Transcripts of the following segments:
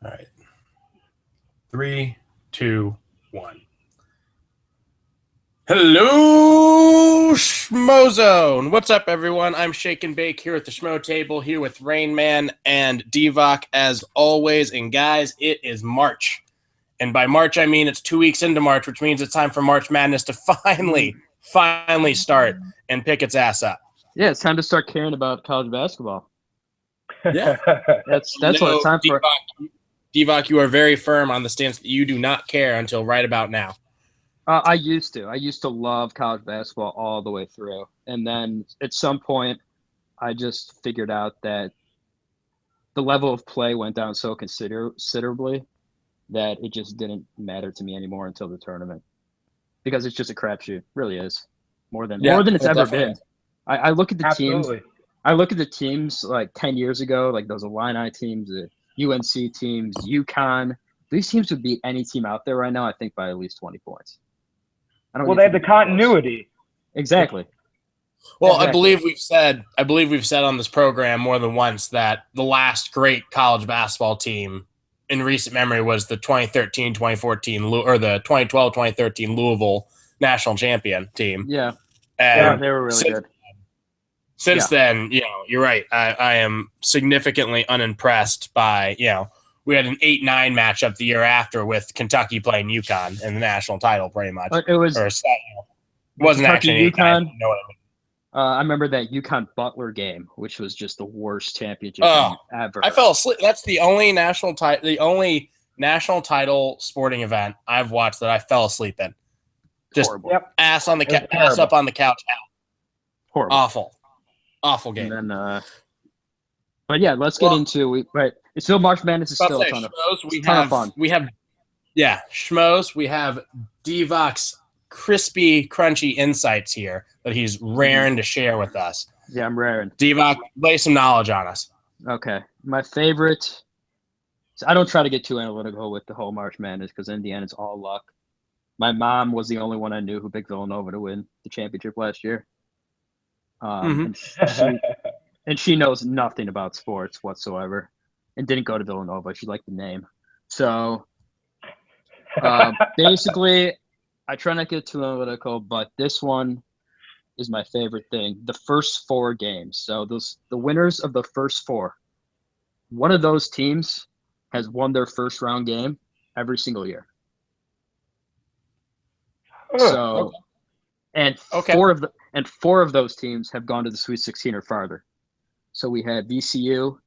All right. 3, 2, 1. Hello, Schmozone. What's up, everyone? I'm Shake and Bake here at the Schmotable, here with Rain Man and Divock as always. And guys, it is March. And by March, I mean it's 2 weeks into March, which means it's time for March Madness to finally start and pick its ass up. Yeah, it's time to start caring about college basketball. Yeah. That's what it's time for. Divock, you are very firm on the stance that you do not care until right about now. I used to love college basketball all the way through. And then at some point, I just figured out that the level of play went down so considerably that it just didn't matter to me anymore until the tournament. Because it's just a crapshoot. It really is. More than it's ever been. I look at the teams. I look at the teams like 10 years ago, like those Illini teams, the UNC teams, UConn. These teams would beat any team out there right now, I think, by at least 20 points. They have the continuity. Exactly. Well, exactly. I believe we've said on this program more than once that the last great college basketball team in recent memory was the 2013-2014 or the 2012-2013 Louisville national champion team. Yeah. And they were really good. Since then, you're right. I am significantly unimpressed by, we had an 8-9 matchup the year after with Kentucky playing UConn in the national title, pretty much. It was, wasn't actually UConn. You know what I mean? I remember that UConn Butler game, which was just the worst championship ever. I fell asleep. That's the only national title sporting event I've watched that I fell asleep in. Just ass up on the couch out. Horrible. Awful game. And then, but yeah, let's get into right. It's still March Madness is still a ton of fun. We have Schmoes. We have Divock's crispy, crunchy insights here that he's raring to share with us. Yeah, I'm raring. Divock, lay some knowledge on us. Okay, my favorite. So I don't try to get too analytical with the whole March Madness because in the end, it's all luck. My mom was the only one I knew who picked Villanova to win the championship last year. And she knows nothing about sports whatsoever and didn't go to Villanova. She liked the name. So basically, I try not to get too analytical, but this one is my favorite thing. The first 4 games. So the winners of the first 4, one of those teams has won their first round game every single year. So and 4 of those teams have gone to the Sweet 16 or farther. So we had VCU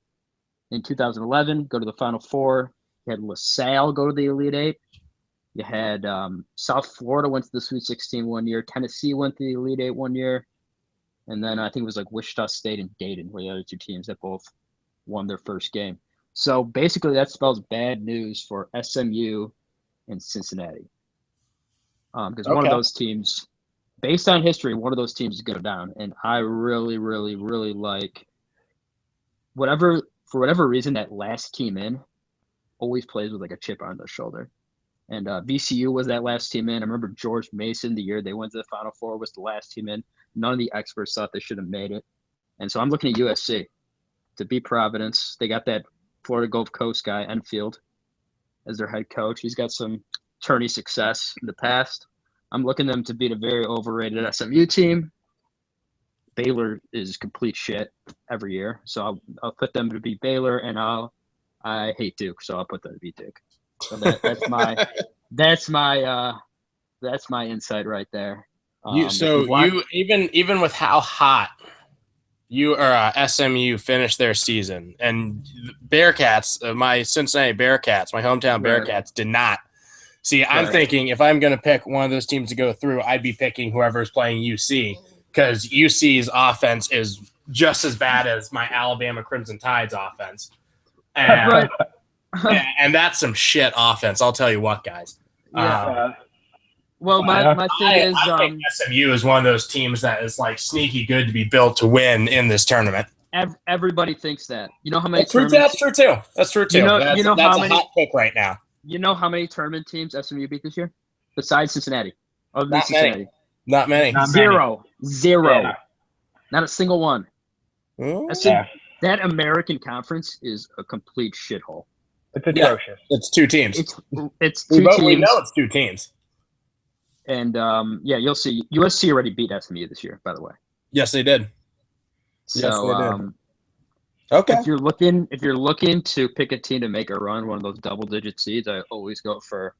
in 2011 go to the Final Four. You had LaSalle go to the Elite 8. You had South Florida went to the Sweet 16 one year. Tennessee went to the Elite 8 one year. And then I think it was like Wichita State and Dayton were the other 2 teams that both won their first game. So basically that spells bad news for SMU and Cincinnati. Because one of those teams, based on history, one of those teams is going down. And I really, really, really like for whatever reason, that last team in always plays with like a chip on their shoulder. And VCU was that last team in. I remember George Mason, the year they went to the Final Four, was the last team in. None of the experts thought they should have made it. And so I'm looking at USC to beat Providence. They got that Florida Gulf Coast guy, Enfield, as their head coach. He's got some tourney success in the past. I'm looking them to beat a very overrated SMU team. Baylor is complete shit every year. So I'll put them to beat Baylor, and I hate Duke, so I'll put them to beat Duke. So that's my insight right there. You even with how hot you or SMU finished their season, and Bearcats, my Cincinnati Bearcats, my hometown Bearcats, did not. See, I'm thinking if I'm going to pick one of those teams to go through, I'd be picking whoever's playing UC because UC's offense is just as bad as my Alabama Crimson Tide's offense. And, and that's some shit offense. I'll tell you what, guys. Well, my thing is, I think SMU is one of those teams that is like sneaky good to be built to win in this tournament. Everybody thinks that. You know how many? That's true too. That's true too. You know that's how many, a hot pick right now. You know how many tournament teams SMU beat this year, besides Cincinnati? Not many. Not many. Zero. Yeah. Not a single one. Ooh, That American Conference is a complete shithole. It's atrocious. It's two teams. It's two teams. We know it's two teams. And you'll see. USC already beat SMU this year, by the way. Yes, they did. So, okay. If you're looking to pick a team to make a run, one of those double-digit seeds, I always go for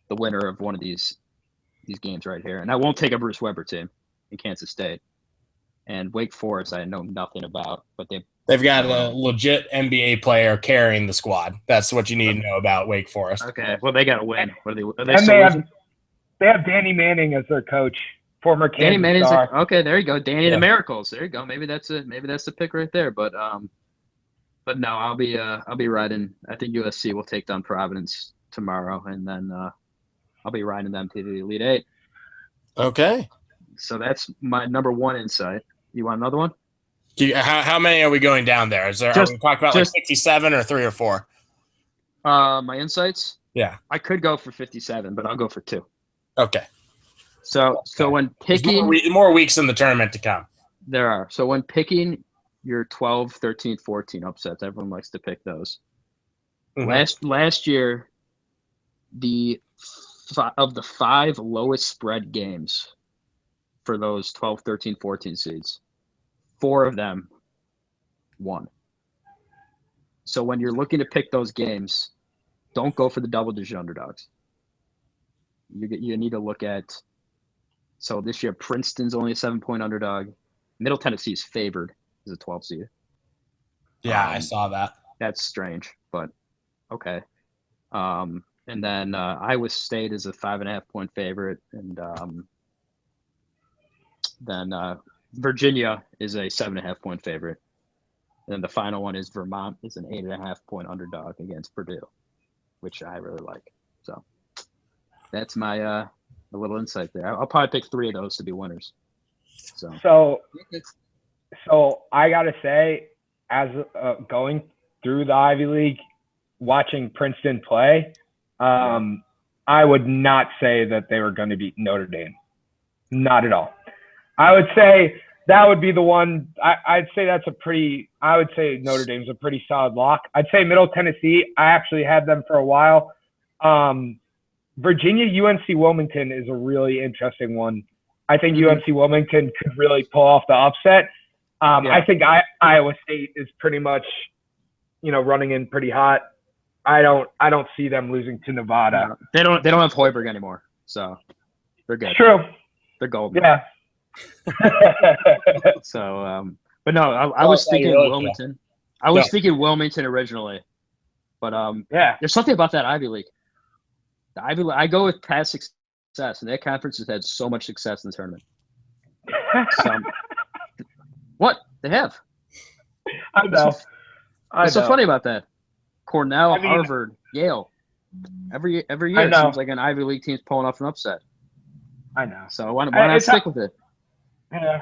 the winner of one of these games right here. And I won't take a Bruce Weber team in Kansas State. And Wake Forest, I know nothing about, but they've got a legit NBA player carrying the squad. That's what you need to know about Wake Forest. Okay, well, they got to win. Are they and still losing? They have Danny Manning as their coach, former Kansas Danny Manning's star. Okay, there you go. Danny the Miracles. There you go. Maybe that's the pick right there. But no, I'll be riding. I think USC will take down Providence tomorrow, and then I'll be riding them to the Elite Eight. Okay. So that's my number one insight. You want another one? How many are we going down there? Are we talking about like 67 or 3 or 4? My insights? Yeah. I could go for 57, but I'll go for 2. Okay. So when picking more weeks in the tournament to come. There are. So when picking your 12, 13, 14 upsets, everyone likes to pick those. Mm-hmm. Last year, of the 5 lowest spread games for those 12, 13, 14 seeds, 4 of them won. So when you're looking to pick those games, don't go for the double-digit underdogs. You need to look at. So this year, Princeton's only a 7-point underdog. Middle Tennessee is favored as a 12 seed. Yeah, I saw that. That's strange, but okay. And then Iowa State is a 5.5-point favorite, and then Virginia is a 7.5-point favorite. And then the final one is Vermont is an 8.5-point underdog against Purdue, which I really like. So that's my a little insight there. I'll probably pick 3 of those to be winners. So I gotta say, as going through the Ivy League, watching Princeton play, I would not say that they were going to beat Notre Dame. Not at all. I would say that would be the one. I'd say I would say Notre Dame's a pretty solid lock. I'd say Middle Tennessee. I actually had them for a while. Virginia, UNC Wilmington is a really interesting one. I think UNC Wilmington could really pull off the upset. I think Iowa State is pretty much, running in pretty hot. I don't see them losing to Nevada. They don't have Hoiberg anymore, so they're good. True. They're golden. Yeah. So, but no, I was thinking Wilmington. I was thinking Wilmington originally, but there's something about that Ivy League. The Ivy League, I go with past success, and that conference has had so much success in the tournament. What they have? I know. What's so funny about that? Cornell, Harvard, Yale. Every year it seems like an Ivy League team's pulling off an upset. I know. So why not stick with it? Yeah.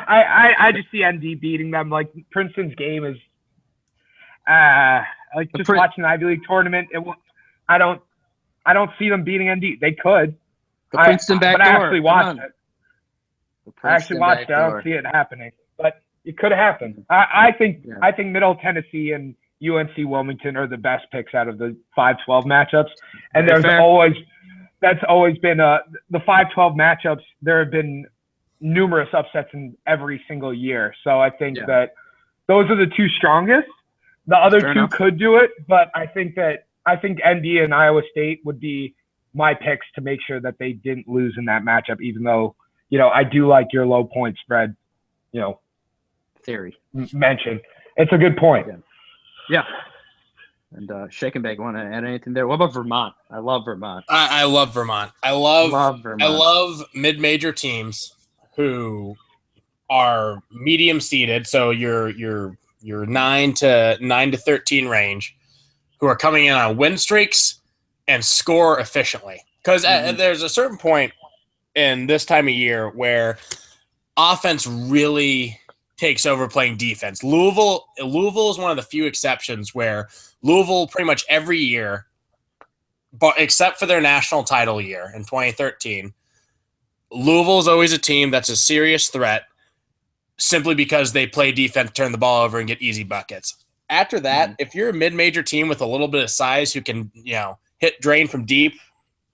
I just see ND beating them. Like Princeton's game is watching the Ivy League tournament. I don't see them beating ND. They could. The Princeton backdoor. I actually watched it. I don't see it happening, but it could happen. I think Middle Tennessee and UNC Wilmington are the best picks out of the 5-12 matchups, and that's always been the 5-12 matchups. There have been numerous upsets in every single year, so I think that those are the 2 strongest. The other Fair 2 enough. Could do it, but I think ND and Iowa State would be my picks to make sure that they didn't lose in that matchup, even though, I do like your low point spread, theory mention. It's a good point. Yeah. And Shake and Bake, want to add anything there? What about Vermont? I love Vermont. I love Vermont. I love Vermont. I love mid-major teams who are medium seeded, so your 9 to 13 range, who are coming in on win streaks and score efficiently. Because there's a certain point in this time of year where offense really takes over playing defense. Louisville is one of the few exceptions where Louisville pretty much every year, but except for their national title year in 2013, Louisville is always a team that's a serious threat simply because they play defense, turn the ball over, and get easy buckets. after that, if you're a mid-major team with a little bit of size who can, hit drain from deep,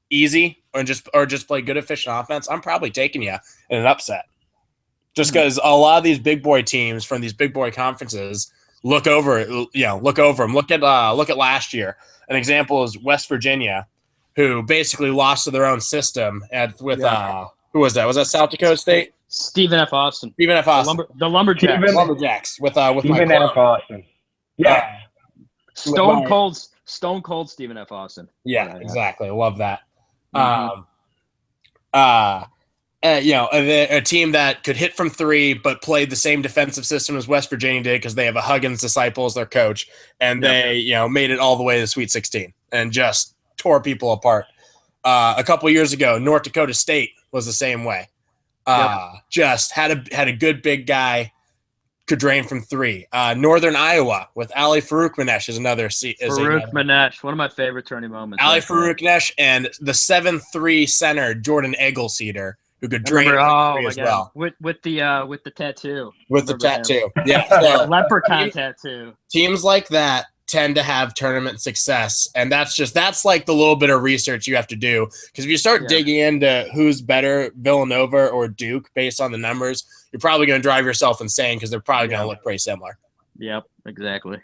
easy, or just play good efficient offense, I'm probably taking you in an upset. Just because a lot of these big boy teams from these big boy conferences look over them. Look at last year. An example is West Virginia, who basically lost to their own system who was that? Was that South Dakota State? Stephen F. Austin. The Lumberjacks. Lumberjacks with Stephen F. Austin. Yeah. Stone Cold Stephen F. Austin. Yeah, exactly. I love that. A team that could hit from three but played the same defensive system as West Virginia did because they have a Huggins disciple as their coach, and they made it all the way to the Sweet 16 and just tore people apart. A couple years ago, North Dakota State was the same way. Just had a good big guy, could drain from three. Northern Iowa with Ali Farouk-Manesh is another. Farouk-Manesh, one of my favorite tourney moments. Ali Farouk-Manesh and the 7'3" center Jordan Eggleseder, who could drain from three as well. With the tattoo. With the tattoo, yeah. So, leprechaun tattoo. Teams like that tend to have tournament success, and that's like the little bit of research you have to do, because if you start digging into who's better, Villanova or Duke, based on the numbers, you're probably going to drive yourself insane because they're probably going to look pretty similar. Yep, exactly.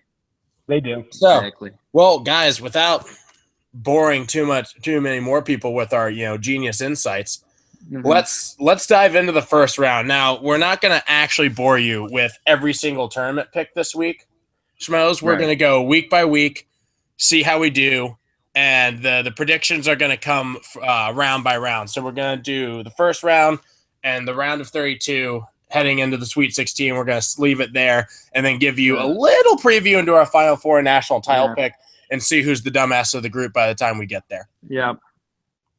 They do. So, exactly. Well, guys, without boring too many more people with our genius insights, let's dive into the first round. Now, we're not going to actually bore you with every single tournament pick this week, Schmoes. We're going to go week by week, see how we do, and the predictions are going to come round by round. So we're going to do the first round and the round of 32 heading into the Sweet 16. We're going to leave it there and then give you a little preview into our Final Four national title pick and see who's the dumbass of the group by the time we get there. Yeah,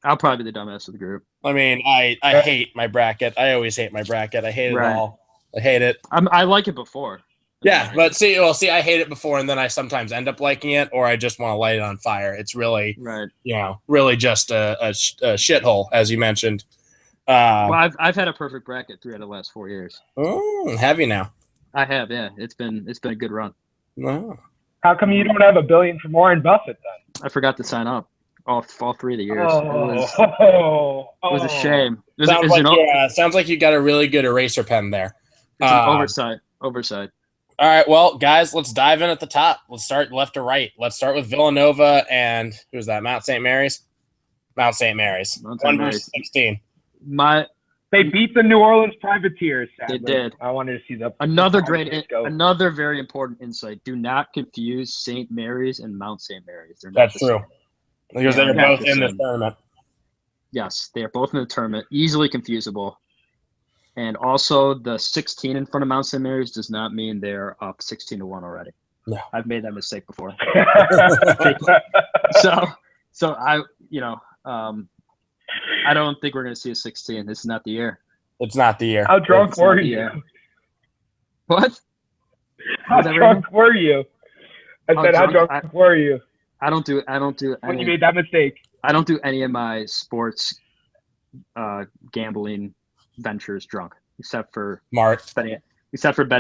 I'll probably be the dumbass of the group. I mean, I hate my bracket. I always hate my bracket. I hate it all. I hate it. I like it before. Yeah, but see, I hate it before, and then I sometimes end up liking it, or I just want to light it on fire. It's really, really just a shithole, as you mentioned. Well, I've had a perfect bracket 3 out of the last 4 years. Oh, have you now? I have, yeah. It's been a good run. No. How come you don't have $1 billion from Warren Buffett then? I forgot to sign up all 3 of the years. It was a shame. Sounds like you got a really good eraser pen there. It's an oversight. All right, well, guys, let's dive in at the top. Let's start left to right. Let's start with Villanova and who's that? Mount St. Mary's. 1 versus 16. They beat the New Orleans Privateers. Sadly. They did. I wanted to see the another very important insight. Do not confuse St. Mary's and Mount St. Mary's. That's true. Because they're both in the tournament. Yes, they are both in the tournament. Easily confusable. And also, the 16 in front of Mount St. Mary's does not mean they're up 16-1 already. No. I've made that mistake before. so I don't think we're going to see a 16. This is not the year. It's not the year. How drunk were you? What? How drunk were you? I said, how drunk were you? I don't do when you made that mistake. I don't do any of my sports gambling ventures drunk, except for betting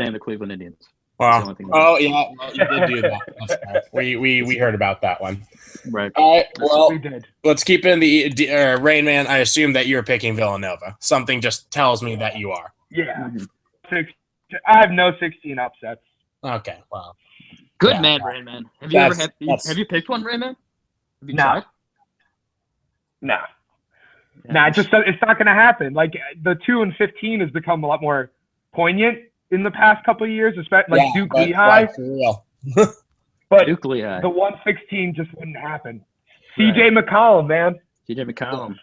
on the Cleveland Indians. Wow. Oh yeah, you did do that. We heard about that one. Right. All right. Well, we did. Let's keep in the Rain Man. I assume that you're picking Villanova. Something just tells me that you are. Yeah. I have no 16 upsets. Okay. Wow. Good man, Rain Man. Have you picked one, Rain Man? No. No. Nah, it's not going to happen. Like the 2 and 15 has become a lot more poignant in the past couple of years, especially Duke Lehigh. For real. But Duke Lehigh. The 116 just wouldn't happen. CJ McCollum, man. CJ McCollum.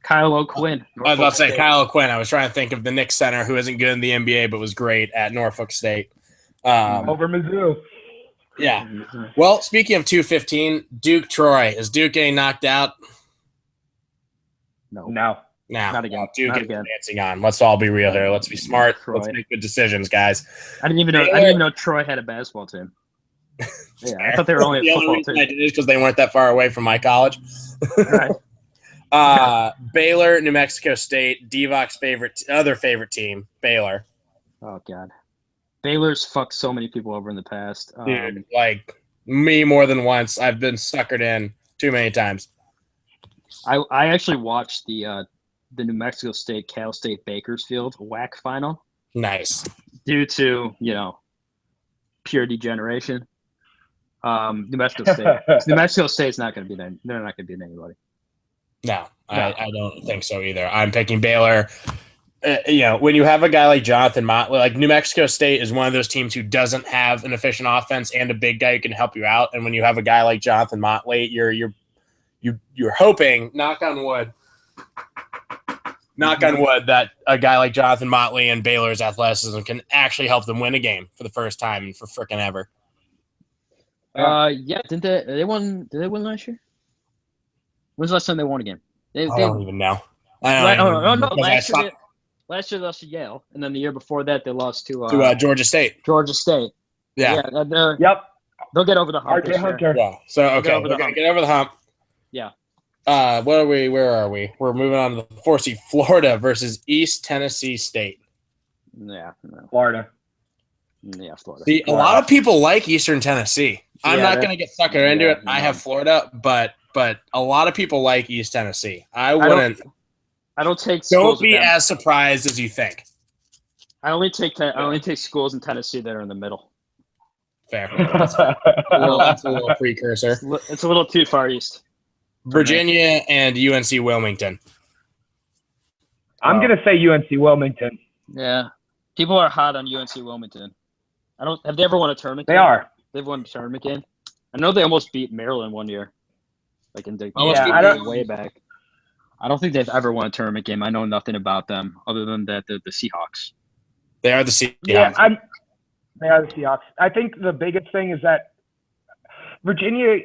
Kyle O'Quinn. I was about to say Kyle O'Quinn. I was trying to think of the Knicks center who isn't good in the NBA but was great at Norfolk State. Over Mizzou. Yeah. Well, speaking of 215, Duke Troy. Is Duke getting knocked out? No. Not again. Duke is dancing on. Let's all be real here. Let's be smart. Troy. Let's make good decisions, guys. I didn't even know Troy had a basketball team. Yeah, I thought they were only a football team. I did is because they weren't that far away from my college. Right. Baylor, New Mexico State, Divoc's other favorite team, Baylor. Oh God. Baylor's fucked so many people over in the past. Dude, like me more than once. I've been suckered in too many times. I actually watched the New Mexico State Cal State Bakersfield WAC final. Nice. Due to pure degeneration. New Mexico State's not going to be there. They're not going to beat anybody. No, I don't think so either. I'm picking Baylor. When you have a guy like Jonathan Motley, like New Mexico State is one of those teams who doesn't have an efficient offense and a big guy who can help you out. And when you have a guy like Jonathan Motley, you're hoping, knock on wood, that a guy like Jonathan Motley and Baylor's athleticism can actually help them win a game for the first time and for frickin' ever. Yeah, didn't they won? Did they win last year? When's the last time they won a game? I don't even know. Last year they lost to Yale, and then the year before that they lost to Georgia State. Georgia State. Yeah. Yep. They'll get over the hump. Yeah. So okay, get over the hump. Yeah. What are we? Where are we? We're moving on to the 4 seed Florida versus East Tennessee State. Yeah. No. Florida. Yeah, Florida. See, a lot of people like Eastern Tennessee. I'm not going to get suckered into it. I have Florida, but a lot of people like East Tennessee. I wouldn't. I don't take. Don't be as surprised as you think. I only take schools in Tennessee that are in the middle. Fair. That's a little precursor. It's a little too far east. Virginia and UNC Wilmington. I'm going to say UNC Wilmington. Yeah. People are hot on UNC Wilmington. Have they ever won a tournament game? They are. They've won a tournament game. I know they almost beat Maryland one year. Like way back. I don't think they've ever won a tournament game. I know nothing about them other than that the Seahawks. They are the Seahawks. Yeah, they are the Seahawks. I think the biggest thing is that Virginia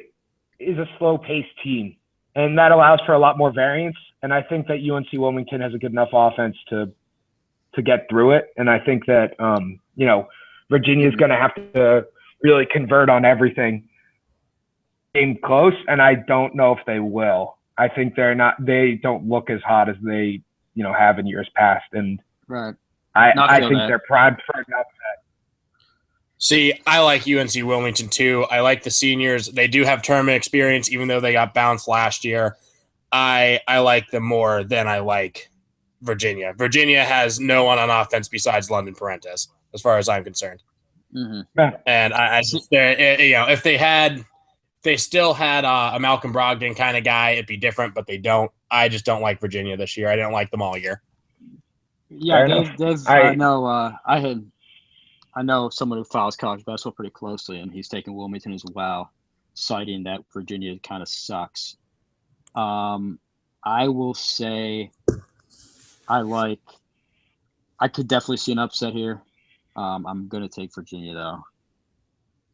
is a slow-paced team, and that allows for a lot more variance. And I think that UNC Wilmington has a good enough offense to get through it. And I think that Virginia's going to have to really convert on everything. Game close, and I don't know if they will. I think they don't look as hot as they have in years past, and right. I think they're primed for an upset. See, I like UNC Wilmington too. I like the seniors. They do have tournament experience, even though they got bounced last year. I like them more than I like Virginia. Virginia has no one on offense besides London Parentes, as far as I'm concerned. Mm-hmm. And I just, if they still had a Malcolm Brogdon kind of guy, it'd be different, but they don't. I just don't like Virginia this year. I didn't like them all year. Yeah, I know someone who follows college basketball pretty closely, and he's taken Wilmington as well, citing that Virginia kind of sucks. I will say I could definitely see an upset here. I'm going to take Virginia, though.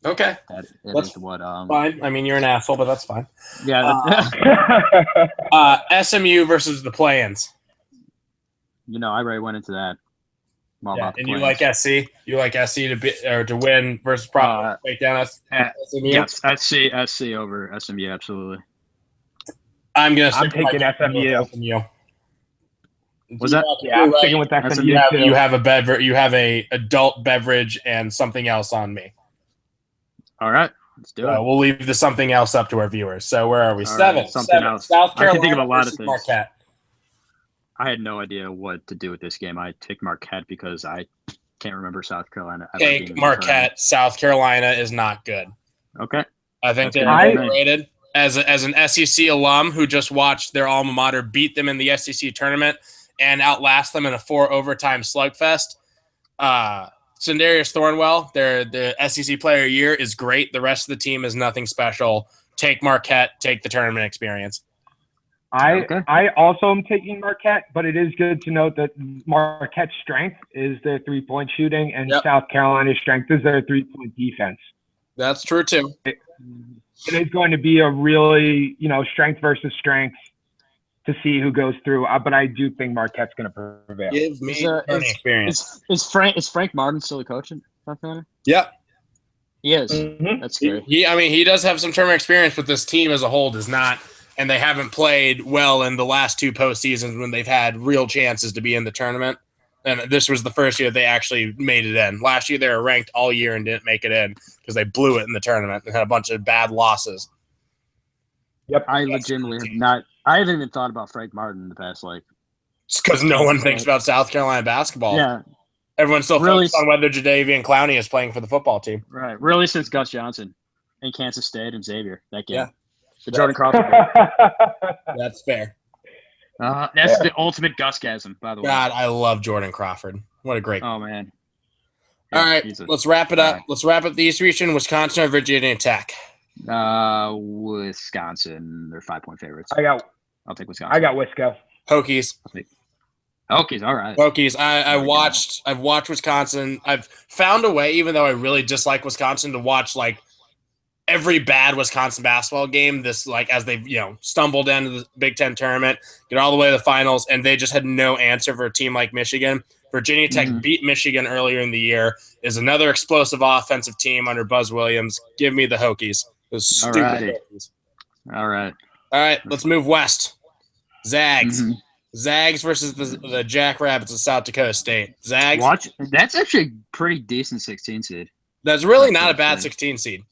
Okay. That's fine. I mean, you're an asshole, but that's fine. Yeah. SMU versus the play-ins. I already went into that. And you like SC? You like SC to win versus probably take down SMU? Yes, SC over SMU, absolutely. I'm taking SMU. Was that? Yeah, I'm sticking with SMU. You have a adult beverage and something else on me. All right, let's do it. We'll leave the something else up to our viewers. So where are we? All 7. Right, something else. South Carolina. I can think of a lot of things. Marquette. I had no idea what to do with this game. I picked Marquette because I can't remember South Carolina. Take Marquette. South Carolina is not good. Okay. I think they're overrated. As an SEC alum who just watched their alma mater beat them in the SEC tournament and outlast them in a 4 overtime slugfest, Sindarius Thornwell, the SEC Player of the Year, is great. The rest of the team is nothing special. Take Marquette. Take the tournament experience. I also am taking Marquette, but it is good to note that Marquette's strength is their 3-point shooting, and South Carolina's strength is their 3-point defense. That's true too. It is going to be a really, strength versus strength to see who goes through. But I do think Marquette's going to prevail. Give me experience. Is Frank Martin still the coach in South Carolina? Yep. He is. Mm-hmm. That's great. He does have some tournament experience, but this team as a whole does not. And they haven't played well in the last 2 postseasons when they've had real chances to be in the tournament. And this was the first year they actually made it in. Last year they were ranked all year and didn't make it in because they blew it in the tournament and had a bunch of bad losses. Yep. I legitimately have not. I haven't even thought about Frank Martin in the past It's because no one thinks about South Carolina basketball. Yeah. Everyone's still focused on whether Jadeveon Clowney is playing for the football team. Right. Really, since Gus Johnson and Kansas State and Xavier that game. Yeah. The Jordan Crawford game. That's fair. That's the ultimate Gusgasm, by the way. God, I love Jordan Crawford. What a great. Oh man. Yeah, all right, let's wrap it up. Right. Let's wrap up the East region. Wisconsin or Virginia Tech? Wisconsin. They're 5-point favorites. I'll take Wisconsin. I got Wisco. Hokies. Hokies, all right. Hokies. I've watched Wisconsin. I've found a way, even though I really dislike Wisconsin, to watch like every bad Wisconsin basketball game. This as they've stumbled into the Big Ten tournament, get all the way to the finals, and they just had no answer for a team like Michigan. Virginia Tech beat Michigan earlier in the year. Is another explosive offensive team under Buzz Williams. Give me the Hokies. Those stupid Hokies. All right. Let's move west. Zags. Zags versus the Jackrabbits of South Dakota State. Zags. That's actually a pretty decent 16 seed. That's really not a bad 16 seed.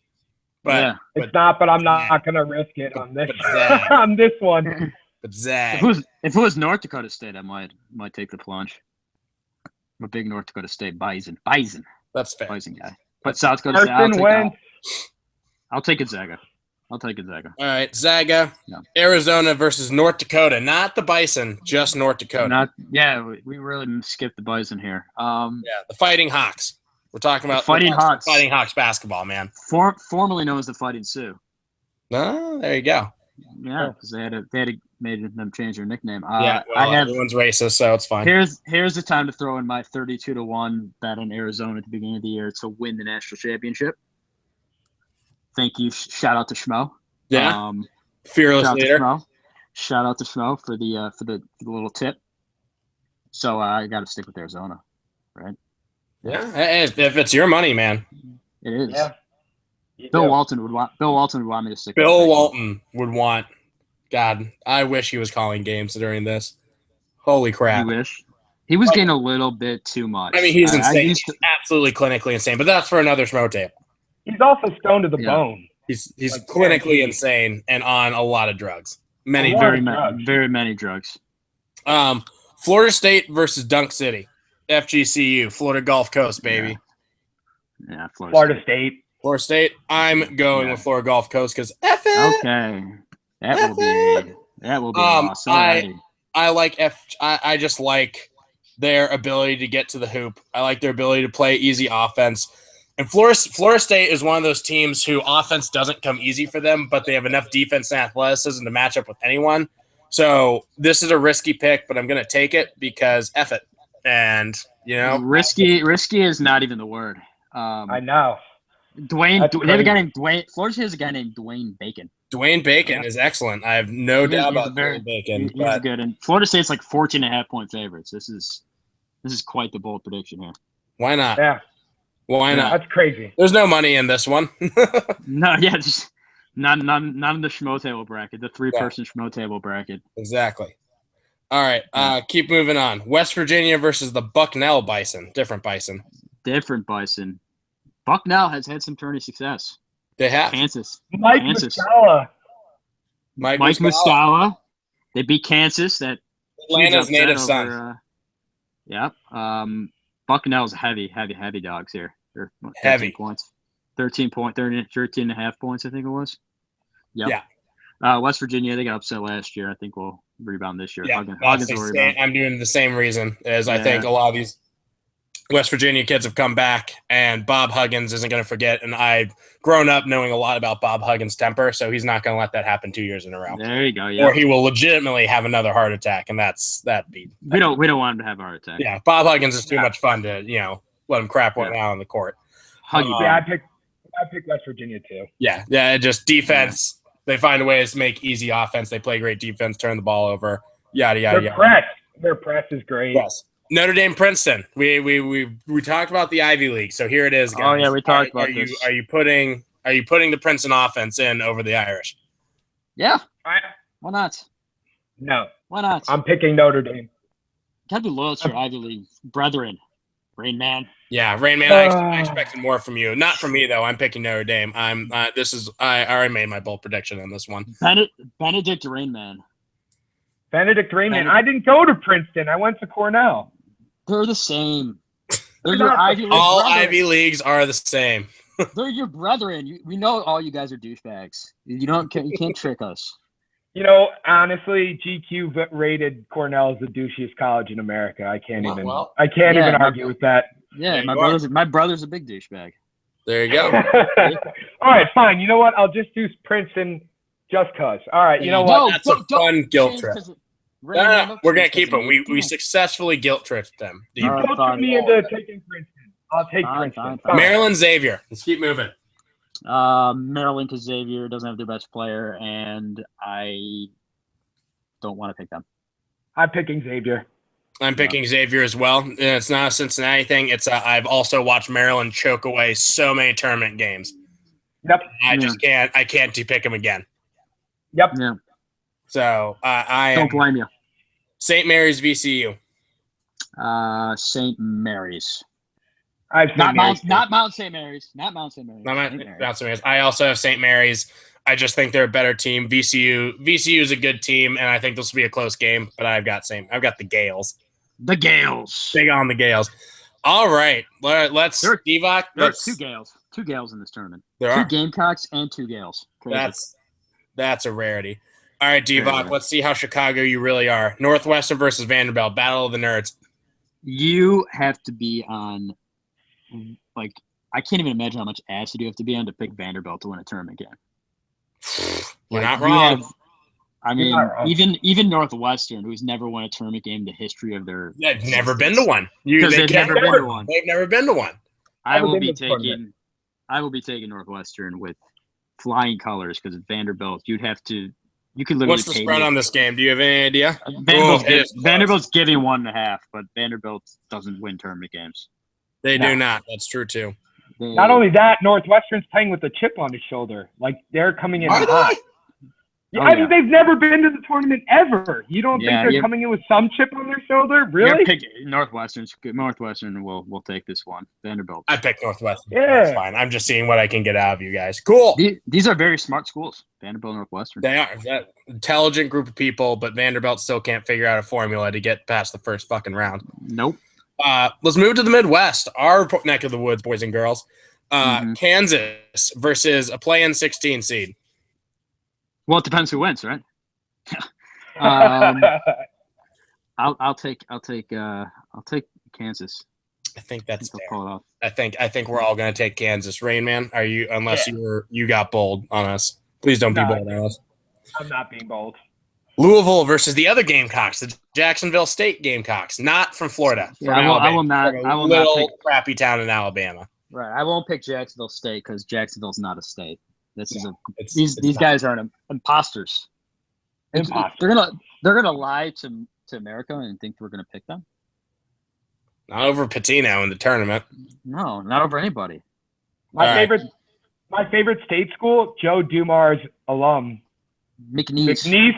But it's not. But I'm not going to risk it on this on this one. But Zags. If it was North Dakota State, I might take the plunge. I'm a big North Dakota State Bison. That's fair. Bison guy. But South Dakota State. I'll take Gonzaga. All right, Zaga. No. Arizona versus North Dakota. Not the Bison, just North Dakota. We really skipped the Bison here. The Fighting Hawks. We're talking about Fighting Hawks. Fighting Hawks basketball, man. Formerly known as the Fighting Sioux. Oh, there you go. Yeah, because they had made them change their nickname. Everyone's racist, so it's fine. Here's the time to throw in my 32-1 bet on Arizona at the beginning of the year to win the national championship. Thank you. Shout out to Schmo. Yeah. Fearless leader. Shout out to Schmo for the little tip. So I got to stick with Arizona, right? Yeah. If it's your money, man. It is. Yeah. Bill Walton would want me to stick. Bill Walton would want. God, I wish he was calling games during this. Holy crap! You wish. He was getting a little bit too much. I mean, he's insane. He's absolutely clinically insane. But that's for another Schmo table. He's also stoned to the bone. He's clinically insane and on a lot of drugs. Very many drugs. Florida State versus Dunk City. FGCU, Florida Gulf Coast, baby. Yeah, Florida State. Florida State. I'm going with Florida Gulf Coast because F it. Okay. That will be awesome. I just like their ability to get to the hoop. I like their ability to play easy offense. And Florida State is one of those teams who offense doesn't come easy for them, but they have enough defense and athleticism to match up with anyone. So this is a risky pick, but I'm going to take it because F it. And, risky is not even the word. I know. They have a guy named Dwayne. Florida State has a guy named Dwayne Bacon. Dwayne Bacon is excellent. I have no doubt about Dwayne Bacon. He's good. And Florida State's like 14.5-point favorites. This is quite the bold prediction here. Why not? Yeah. Why not? That's crazy. There's no money in this one. No, just not in the Schmotable bracket, the 3-person Schmotable bracket. Exactly. All right, keep moving on. West Virginia versus the Bucknell Bison. Different Bison. Bucknell has had some tourney success. They have. Kansas. Mike Muscala. They beat Kansas. That Atlanta's native son. Bucknell's heavy dogs here. They're 13 heavy points. 13 and a half points, I think it was. Yep. Yeah. West Virginia, they got upset last year. I think we'll rebound this year. Yeah, Huggins will rebound. I'm doing the same reason as I think a lot of these West Virginia kids have come back, and Bob Huggins isn't going to forget. And I've grown up knowing a lot about Bob Huggins' temper, so he's not going to let that happen 2 years in a row. There you go. Yeah. Or he will legitimately have another heart attack, and we don't want him to have a heart attack. Yeah, Bob Huggins is too much fun to let him crap one out on the court. I pick West Virginia too. Yeah, just defense. Yeah. They find ways to make easy offense. They play great defense, turn the ball over. Yada yada. Their press is great. Yes. Notre Dame, Princeton. We talked about the Ivy League, so here it is, guys. Oh yeah, we talked about this. Are you putting the Princeton offense in over the Irish? Yeah. Why not? No. Why not? I'm picking Notre Dame. Gotta be loyal to your Ivy League brethren, Rain Man. Yeah, Rain Man. I expected more from you. Not from me though. I'm picking Notre Dame. I already made my bold prediction on this one. Benedict Rain Man. Benedict Rain Man. I didn't go to Princeton. I went to Cornell. They're the same. They're your Ivy League all brethren. Ivy Leagues are the same. They're your brethren. We know all you guys are douchebags. You can't trick us. You know, honestly, GQ rated Cornell as the douchiest college in America. I can't even argue with that. Yeah, my brother's a big douchebag. There you go. All right, fine. You know what? I'll just do Princeton just cause. All right, you know what? That's a fun guilt trip. No, we're gonna keep them. We successfully guilt tripped them. Guilt me into taking Princeton. I'll take Princeton. Fine. Maryland Xavier. Let's keep moving. Maryland to Xavier doesn't have their best player, and I don't want to pick them. I'm picking Xavier. I'm picking Xavier as well. And it's not a Cincinnati thing. It's I've also watched Maryland choke away so many tournament games. Yep. I just can't. I can't pick them again. Yep. Yeah. So I don't blame you. St. Mary's VCU. St. Mary's. Not Mount St. Mary's. Not Mount St. Mary's. Mount St. Mary's. I also have St. Mary's. I just think they're a better team. VCU is a good team, and I think this will be a close game. But I've got the Gales. The Gales. Big on the Gales. All right, let's Divock. There are two Gales. Two Gales in this tournament. There are 2 Gamecocks and 2 Gales. Crazy. That's a rarity. All right, Divock. Let's see how Chicago you really are. Northwestern versus Vanderbilt. Battle of the Nerds. You have to be on. Like, I can't even imagine how much acid you have to be on to pick Vanderbilt to win a tournament game. You're not wrong. Even Northwestern, who's never won a tournament game in the history of their. They've never been to one. They've never been to one. I will be taking Northwestern with flying colors because Vanderbilt, you could literally. What's the spread on this game? Do you have any idea? Vanderbilt's giving 1.5, but Vanderbilt doesn't win tournament games. They do not. That's true too. Not only that, Northwestern's playing with a chip on his shoulder. Like they're coming in hot. I mean, they've never been to the tournament ever. You don't think they're coming in with some chip on their shoulder? Really? Northwestern will take this one. Vanderbilt. I picked Northwestern. Yeah. That's fine. I'm just seeing what I can get out of you guys. Cool. These are very smart schools. Vanderbilt and Northwestern. They are. Intelligent group of people, but Vanderbilt still can't figure out a formula to get past the first fucking round. Nope. Let's move to the Midwest, our neck of the woods, boys and girls. Kansas versus a play-in 16 seed. Well, it depends who wins, right? I'll take Kansas. I think that's fair. I think we're all going to take Kansas. Rain Man, are you? Unless you got bold on us, please don't be bold on us. I'm not being bold. Louisville versus the other Gamecocks, the Jacksonville State Gamecocks, not from Florida. Yeah, I will not pick crappy town in Alabama. Right, I won't pick Jacksonville State because Jacksonville's not a state. These guys are imposters. They're gonna lie to America and think we're gonna pick them. Not over Patino in the tournament. No, not over anybody. My favorite state school, Joe Dumar's alum. McNeese State.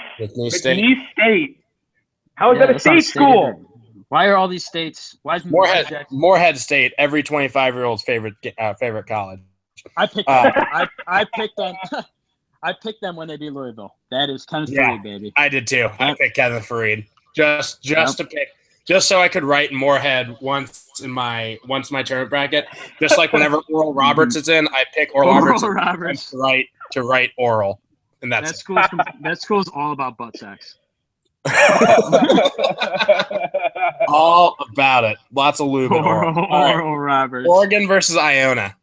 How is that a state school? Why are all these states? Why is Morehead State every 25-year-old's favorite college? I picked them. I picked them. I picked them when they beat Louisville. That is kind of silly, baby. I did too. I picked Kevin Fareed just to pick, just so I could write Morehead once my tournament bracket. Just like whenever Oral Roberts is in, I pick Oral Roberts to write Oral. And that school's all about butt sex. All about it. Lots of lube. Oral Roberts. Oregon versus Iona.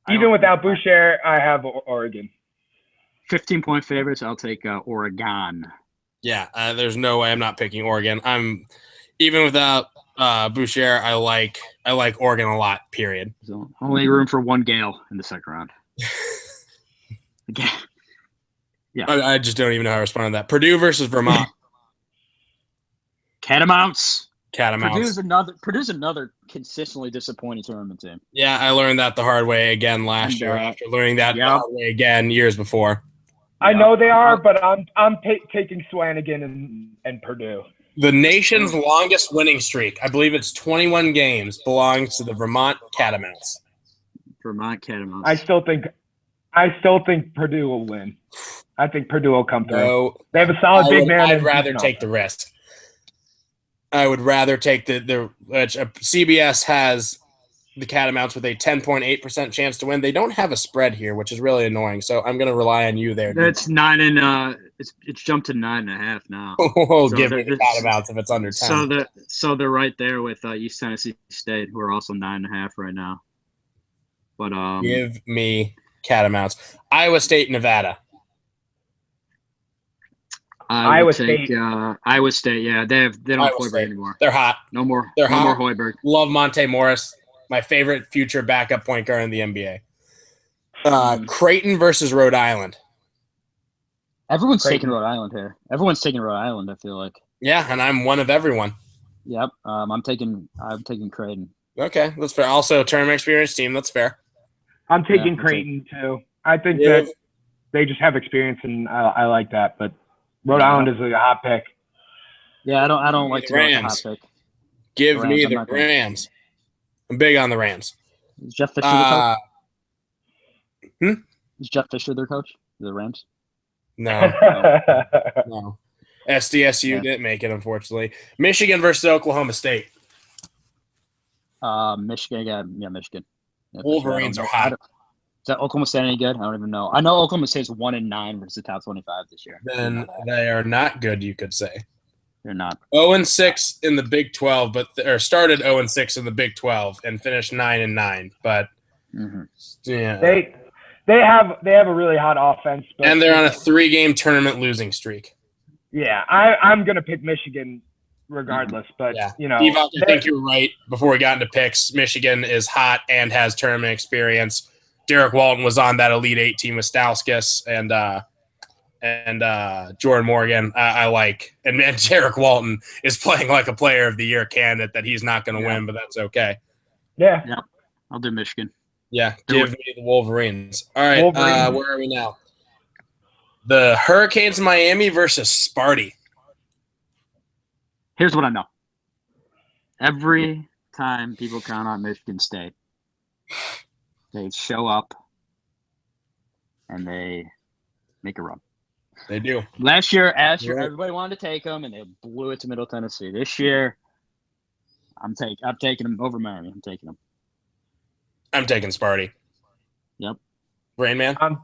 Even without Boucher, I have Oregon. 15-point favorites. I'll take Oregon. Yeah, there's no way I'm not picking Oregon. Even without Boucher. I like Oregon a lot. Period. So only room for one Gale in the second round. Yeah. I just don't even know how to respond to that. Purdue versus Vermont. Catamounts. Purdue's another consistently disappointing tournament team. Yeah, I learned that the hard way again last year after learning that the hard way again years before. I know they are, but I'm taking Swanigan and Purdue. The nation's longest winning streak, I believe it's 21 games, belongs to the Vermont Catamounts. Vermont Catamounts. I still think Purdue will win. I think Purdue will come through. No, they have a solid big man. I'd rather take the risk. I would rather take the CBS has the Catamounts with a 10.8% chance to win. They don't have a spread here, which is really annoying. So I'm going to rely on you there. It's 9 and it's jumped to 9.5 now. Oh, so give me the Catamounts if it's under 10. So they're right there with East Tennessee State, who are also 9.5 right now. But give me Catamounts. Iowa State, Nevada. Iowa State. Iowa State. Yeah, they don't have Hoiberg anymore. They're hot. No more. They're hot. No more Hoiberg. Love Monte Morris, my favorite future backup point guard in the NBA. Creighton versus Rhode Island. Everyone's taking Rhode Island here. Everyone's taking Rhode Island. I feel like. Yeah, and I'm one of everyone. Yep. I'm taking Creighton. Okay, that's fair. Also, tournament experience team. That's fair. I'm taking Creighton too. I think that they just have experience, and I like that. But Rhode Island is a hot pick. Yeah, I don't like to go with a hot pick. Give me the Rams. I'm big on the Rams. Is Jeff Fisher the coach? Is Jeff Fisher their coach? The Rams? No. No. SDSU didn't make it, unfortunately. Michigan versus Oklahoma State. Michigan. Yeah, Michigan. Yeah, Wolverines are hot. Is that Oklahoma State any good? I don't even know. I know Oklahoma State's 1-9 versus the top 25 this year. Then they are not good, you could say. They're not. 0-6 in the Big 12, or started 0-6 in the Big 12 and finished 9-9. But yeah, they have a really hot offense, and they're on a 3-game tournament losing streak. Yeah, I'm gonna pick Michigan regardless, but Steve, I think you're right. Before we got into picks, Michigan is hot and has tournament experience. Derek Walton was on that Elite 8 team with Stauskas and Jordan Morgan. I like, and Derek Walton is playing like a Player of the Year candidate that he's not going to win, but that's okay. Yeah, I'll do Michigan. Yeah, give me the Wolverines. All right, where are we now? The Hurricanes, Miami versus Sparty. Here's what I know. Every time people count on Michigan State, they show up and they make a run. They do. Last year, everybody wanted to take them, and they blew it to Middle Tennessee. This year, I'm taking them over Miami. I'm taking them. I'm taking Sparty. Yep. Rain Man? I'm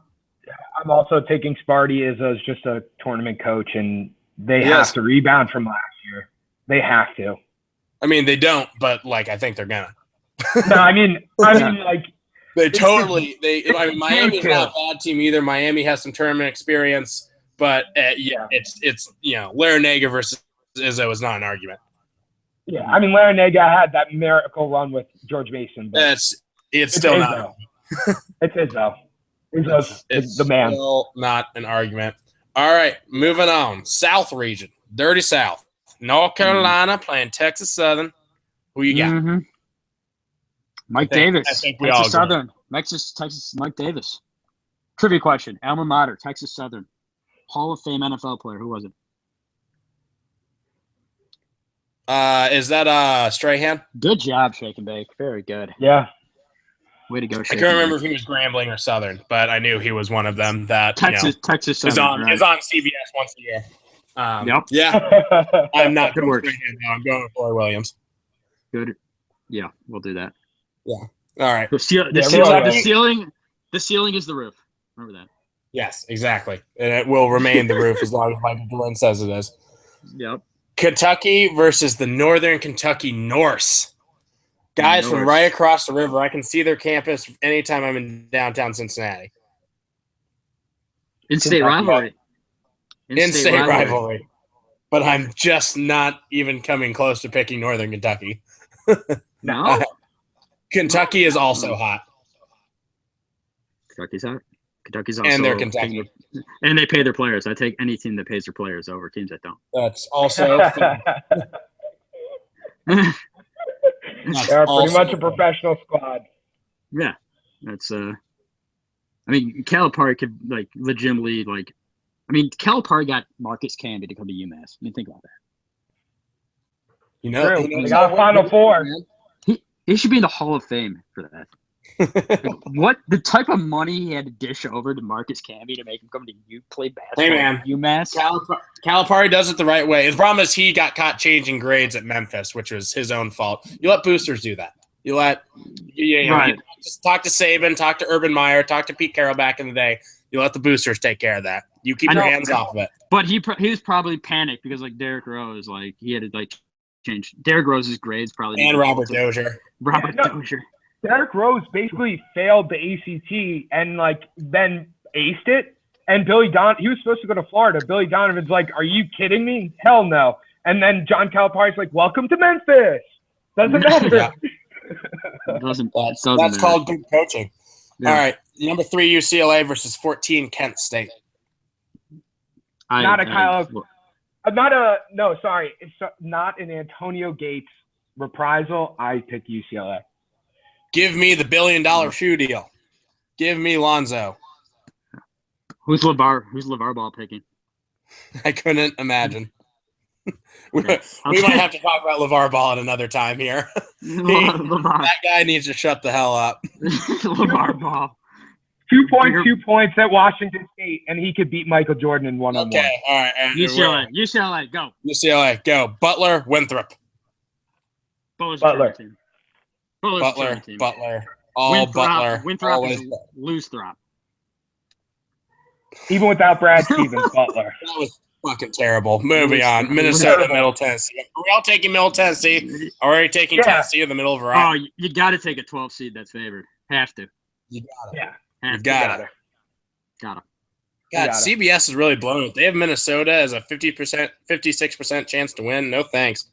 also taking Sparty as just a tournament coach, and they have to rebound from last year. They have to. I mean, they don't, but I think they're gonna. No, I mean, they totally. Miami's not a bad team either. Miami has some tournament experience, but it's Larinaga versus Izzo is not an argument. Yeah, I mean, Larinaga had that miracle run with George Mason, but it's still not. It's Izzo. Izzo's the man. Still not an argument. All right, moving on. South region, Dirty South. North Carolina playing Texas Southern. Who you got? Mike Davis. I think we Texas Southern. Texas. Mike Davis. Trivia question: Alma mater, Texas Southern, Hall of Fame NFL player. Who was it? Is that Strahan? Good job, Shake and Bake. Very good. Yeah. Way to go, Shake. I can't remember if he was Grambling or Southern, but I knew he was one of them that Texas Southern is on CBS once a year. Yep. Yeah. I'm not going with Strahan now. I'm going with Roy Williams. Good. Yeah, we'll do that. Yeah. All right. The ceiling is the roof. Remember that. Yes, exactly. And it will remain the roof as long as Michael Glenn says it is. Yep. Kentucky versus the Northern Kentucky Norse. Guys from right across the river. I can see their campus anytime I'm in downtown Cincinnati. In-state rivalry. In-state rivalry. But I'm just not even coming close to picking Northern Kentucky. No? Kentucky is also hot. Kentucky's hot. Kentucky's also and they're Kentucky. And they pay their players. I take any team that pays their players over teams that don't. That's also They're pretty much a professional squad. Yeah. That's I mean, Calipari could legitimately Calipari got Marcus Camby to come to UMass. I mean, think about that. You know, they got Final Four. He should be in the Hall of Fame for that. What the type of money he had to dish over to Marcus Camby to make him come to play basketball? Hey man, UMass. Calipari does it the right way. The problem is he got caught changing grades at Memphis, which was his own fault. You let boosters do that. Right. You just talk to Saban, talk to Urban Meyer, talk to Pete Carroll back in the day. You let the boosters take care of that. You keep your hands off of it. But he was probably panicked because Derrick Rose, he had to change Derrick Rose's grades probably. And Robert Dozier. Dozier. Derrick Rose basically failed the ACT and then aced it. And he was supposed to go to Florida. Billy Donovan's like, "Are you kidding me? Hell no!" And then John Calipari's like, "Welcome to Memphis." Doesn't matter. That's called good coaching. Yeah. All right, number 3 UCLA versus 14 Kent State. It's not an Antonio Gates reprisal. I pick UCLA. Give me the $1 billion shoe deal. Give me Lonzo. Who's LeVar Ball picking? I couldn't imagine. we might have to talk about LeVar Ball at another time here. That guy needs to shut the hell up. LeVar Ball. 2.2 points at Washington State, and he could beat Michael Jordan in one-on-one. Okay, all right. UCLA, go. UCLA, go. Butler, Winthrop. Butler. All Winthrop, Butler. Winthrop Always. is loose throp. Even without Brad Stevens, Butler. That was fucking terrible. Moving on. Minnesota, Middle Tennessee. Are we all taking Middle Tennessee? Are we taking Tennessee in the middle of a rock? Oh, you got to take a 12 seed that's favored. Have to. You got it. Yeah. You got it. Got it. God, CBS is really blown it. They have Minnesota as a 56% chance to win. No thanks.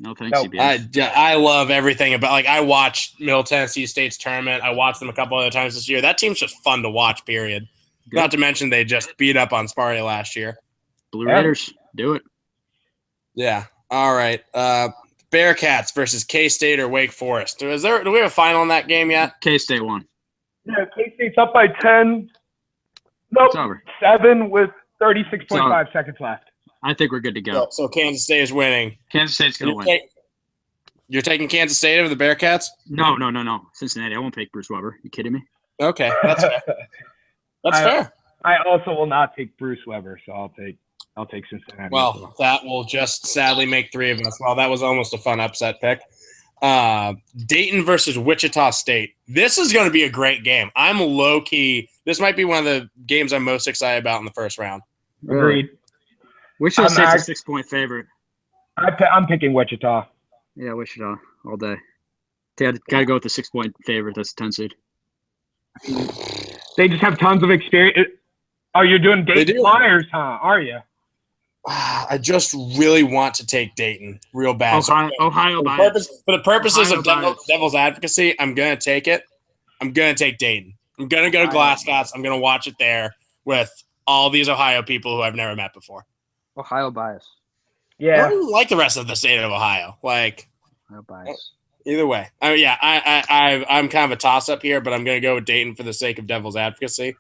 No thanks, CBS. I love everything about I watched Middle Tennessee State's tournament. I watched them a couple other times this year. That team's just fun to watch, period. Good. Not to mention they just beat up on Sparty last year. Blue Raiders, do it. Yeah. All right. Bearcats versus K-State or Wake Forest. Do we have a final in that game yet? K-State won. Yeah, K-State's up by 10. Nope. It's over. 7 with 36.5 seconds left. I think we're good to go. So Kansas State is winning. Kansas State's going to win. You're taking Kansas State over the Bearcats? No. Cincinnati. I won't take Bruce Weber. You kidding me? Okay, that's fair. That's fair. I also will not take Bruce Weber, so I'll take Cincinnati. Well, that will just sadly make 3 of us. Well, that was almost a fun upset pick. Dayton versus Wichita State. This is going to be a great game. I'm low-key. This might be one of the games I'm most excited about in the first round. Agreed. Wichita State's a 6-point favorite. I'm picking Wichita. Yeah, Wichita all day. Got to go with the 6-point favorite. That's a 10 seed. They just have tons of experience. Oh, you're doing Dayton Flyers, huh? Are you? I just really want to take Dayton real bad. Ohio bias. For the purposes of devil's advocacy, I'm going to take it. I'm going to take Dayton. I'm going to go to Glasscots. I'm going to watch it there with all these Ohio people who I've never met before. Ohio bias. Yeah. I don't like the rest of the state of Ohio. Ohio bias. Either way. I'm kind of a toss-up here, but I'm going to go with Dayton for the sake of devil's advocacy.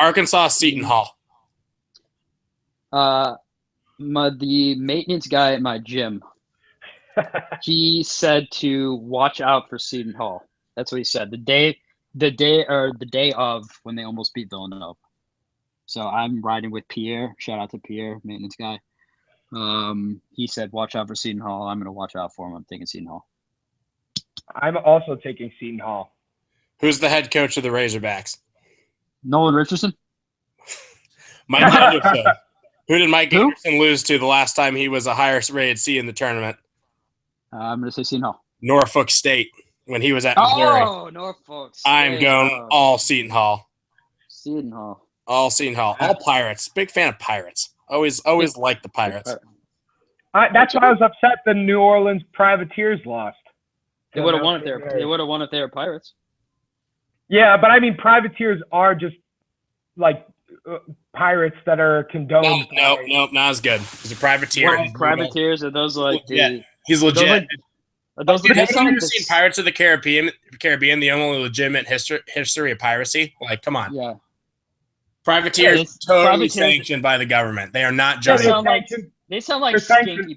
Arkansas, Seton Hall. The maintenance guy at my gym, he said to watch out for Seton Hall. That's what he said. The day of when they almost beat Villanova. So I'm riding with Pierre. Shout out to Pierre, maintenance guy. He said, watch out for Seton Hall. I'm going to watch out for him. I'm taking Seton Hall. I'm also taking Seton Hall. Who's the head coach of the Razorbacks? Nolan Richardson. Mike Anderson. Who did Mike Anderson lose to the last time he was a higher rated C in the tournament? I'm going to say Seton Hall. Norfolk State when he was at Missouri. Oh, Norfolk State. I'm going all Seton Hall. Seton Hall. All Seton Hall. All Pirates. Big fan of Pirates. Always liked the Pirates. That's why I was upset the New Orleans Privateers lost. They would have won it there. They would have won it there, Pirates. Yeah, but I mean, Privateers are just pirates that are condoned. No, not as good. He's a privateer. Privateers are those He's legit. Have you ever seen Pirates of the Caribbean? The only legitimate history of piracy. Come on. Yeah. Privateers totally sanctioned by the government. They are not just. They sound like skanky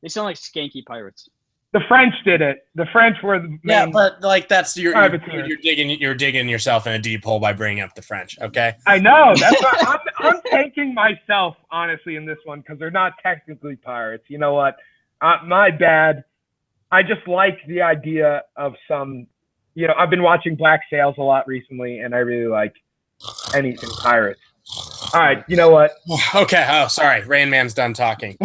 They sound like skanky pirates. The French did it. The French were the main. Yeah, but like that's you're digging yourself in a deep hole by bringing up the French. Okay. I know. That's why I'm tanking myself honestly in this one because they're not technically pirates. You know what? My bad. I just like the idea of some. I've been watching Black Sails a lot recently, and I really like anything pirates. All right. You know what? Okay. Oh, sorry. Rain Man's done talking.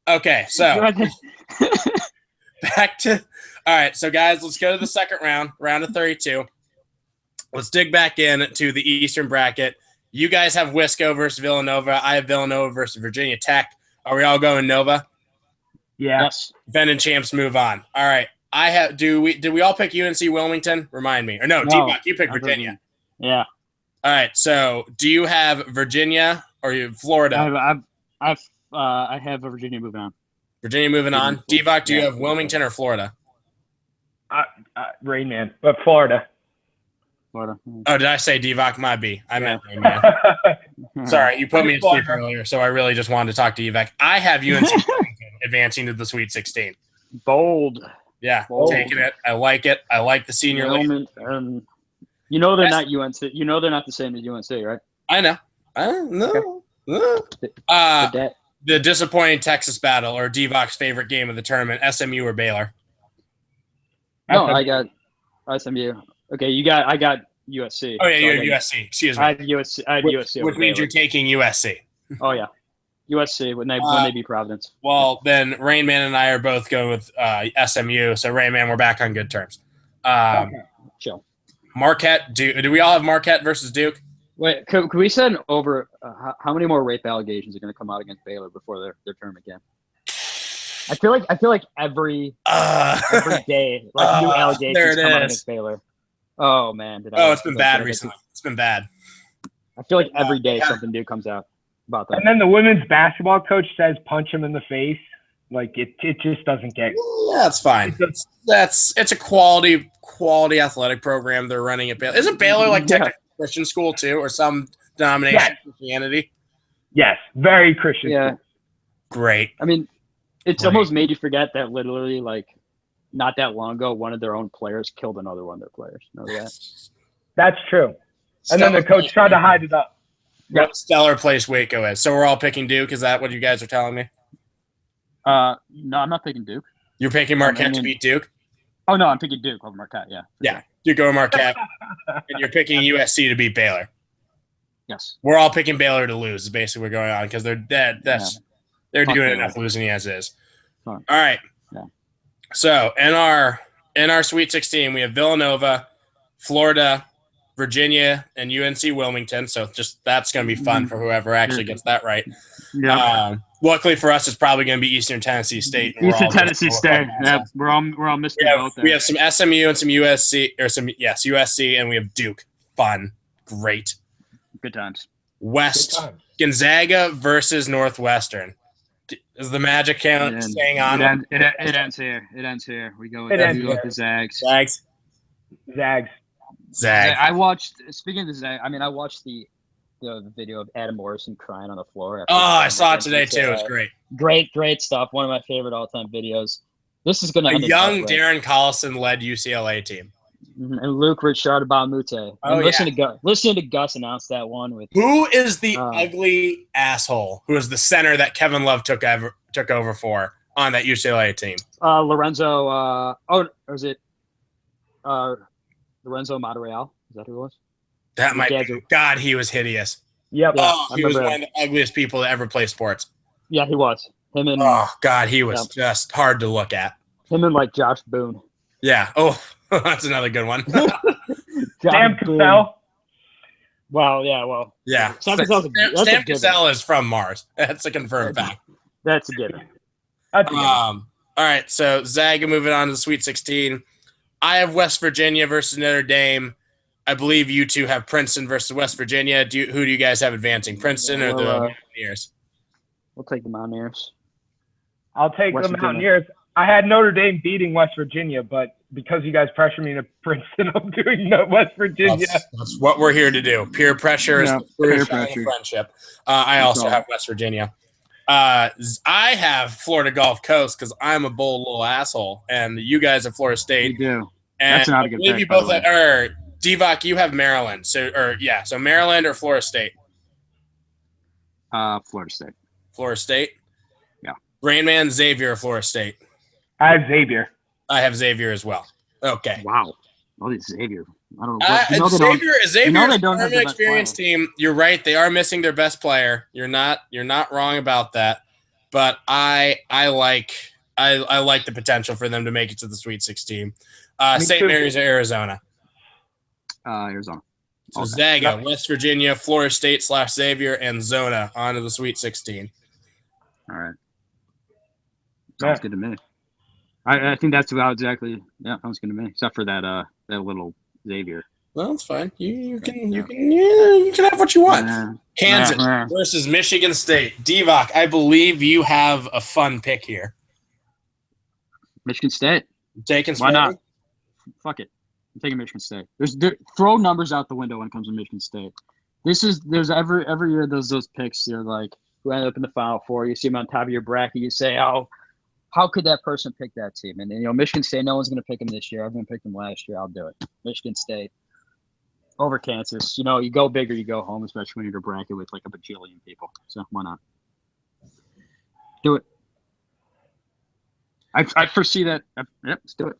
Okay, so back to all right. So guys, let's go to the second round of 32. Let's dig back in to the Eastern bracket. You guys have Wisco versus Villanova. I have Villanova versus Virginia Tech. Are we all going Nova? Yeah. Yes. Defending champs move on. All right. Did we all pick UNC Wilmington? Remind me. Or no, T-Buck, you picked Virginia. Yeah. All right. So do you have Virginia or you have Florida? I have Virginia moving on. Virginia moving on. Divock, do you have Wilmington or Florida? Rain Man, but Florida. Florida. Oh, did I say Divock? My B. I meant Rain Man. Sorry, you put me in sleep earlier, so I really just wanted to talk to Divock. I have UNC advancing to the Sweet 16. Bold. Yeah, taking it. I like it. I like the senior league. They're not UNC. You know they're not the same as UNC, right? I know. The disappointing Texas battle, or Divock's favorite game of the tournament, SMU or Baylor? No, I got SMU. Okay, I got USC. Oh yeah, you have USC. Excuse me. I had USC. Which means you're taking USC. Oh yeah, USC when they beat Providence. Well, then Rain Man and I are both going with SMU. So Rain Man, we're back on good terms. Chill. Marquette. Do we all have Marquette versus Duke? Wait, could we send over how many more rape allegations are going to come out against Baylor before their tournament game? I feel like every day new allegations come out against Baylor. Oh man! It's been bad recently. It's been bad. I feel like every day something new comes out about that. And then the women's basketball coach says punch him in the face. Like it just doesn't get. Yeah, that's fine. It's a quality athletic program they're running at Baylor. Isn't Baylor like technically Christian school too, or some denomination of Christianity? Yes, very Christian. Yeah, school. Great. I mean, it's almost made you forget that literally, like, not that long ago, one of their own players killed another one of their players. Know that? That's true. And then the coach tried to hide it up. What stellar place Waco is. So we're all picking Duke. Is that what you guys are telling me? No, I'm not picking Duke. You're picking Marquette to beat Duke? Oh no, I'm picking Duke over Marquette. Yeah. Yeah, Duke over Marquette, and you're picking USC to beat Baylor. Yes. We're all picking Baylor to lose. Is basically what's going on because they're dead. They're doing enough losing as is. All right. Yeah. So in our Sweet 16, we have Villanova, Florida, Virginia, and UNC Wilmington. So just that's going to be fun for whoever actually gets that right. Yeah. Luckily for us, it's probably going to be Eastern Tennessee State. Eastern Tennessee State. Yeah, we're all missing both there. We have some SMU and some USC, USC, and we have Duke. Fun, great, good times. Gonzaga versus Northwestern. Is the Magic count staying on? It ends here. It ends here. We go with the Zags. Zags. I watched. Speaking of the Zags, I watched the video of Adam Morrison crying on the floor. I saw it today too. It was great. Great stuff. One of my favorite all-time videos. This is going to end. A young Darren Collison led UCLA team. And Luke Richard Bamute. Listening to Gus announce that one with who is the ugly asshole who is the center that Kevin Love took over for on that UCLA team? Lorenzo. Or is it Lorenzo Monreal? Is that who it was? That might be. God, he was hideous. Yep. He was one of the ugliest people to ever play sports. Yeah, he was. Him and God, he was just hard to look at. Him and like Josh Boone. Yeah. Oh, that's another good one. Sam Cassell. Wow. Yeah. Well. Yeah. Sam Cassell is from Mars. That's a confirmed fact. That's a given. All right. So Zaga moving on to the Sweet 16. I have West Virginia versus Notre Dame. I believe you two have Princeton versus West Virginia. Who do you guys have advancing, Princeton or the Mountaineers? We'll take the Mountaineers. I'll take the Mountaineers. I had Notre Dame beating West Virginia, but because you guys pressure me to Princeton, I'm doing West Virginia. That's what we're here to do. Peer pressure is the fruit of friendship. I also have West Virginia. I have Florida Gulf Coast because I'm a bold little asshole, and you guys have Florida State. You do. And that's not a good pick. You both have, Divock, you have Maryland. So Maryland or Florida State? Florida State. Florida State? Yeah. Rainman, Xavier, or Florida State? I have Xavier. I have Xavier as well. Okay. Wow. Oh, it's Xavier. I don't know. Xavier is a tournament experienced team. You're right. They are missing their best player. You're not wrong about that. But I like the potential for them to make it to the Sweet 16. St. Mary's or Arizona? Arizona. So Zaga, West Virginia, Florida State / Xavier, and Zona onto the Sweet 16. All right. Sounds good to me. I think that's about exactly. Yeah, sounds good to me. Except for that little Xavier. Well, it's fine. You can have what you want. Kansas versus Michigan State. Divock, I believe you have a fun pick here. Michigan State. Taking Why not? Fuck it. I'm taking Michigan State. Throw numbers out the window when it comes to Michigan State. There's every year those picks. You're like, who ended up in the Final Four. You see them on top of your bracket. You say, oh, how could that person pick that team? And Michigan State, no one's going to pick them this year. I'm going to pick them last year. I'll do it. Michigan State over Kansas. You go big or you go home, especially when you're in a bracket with like a bajillion people. So why not? Do it. I foresee that. Yep, let's do it.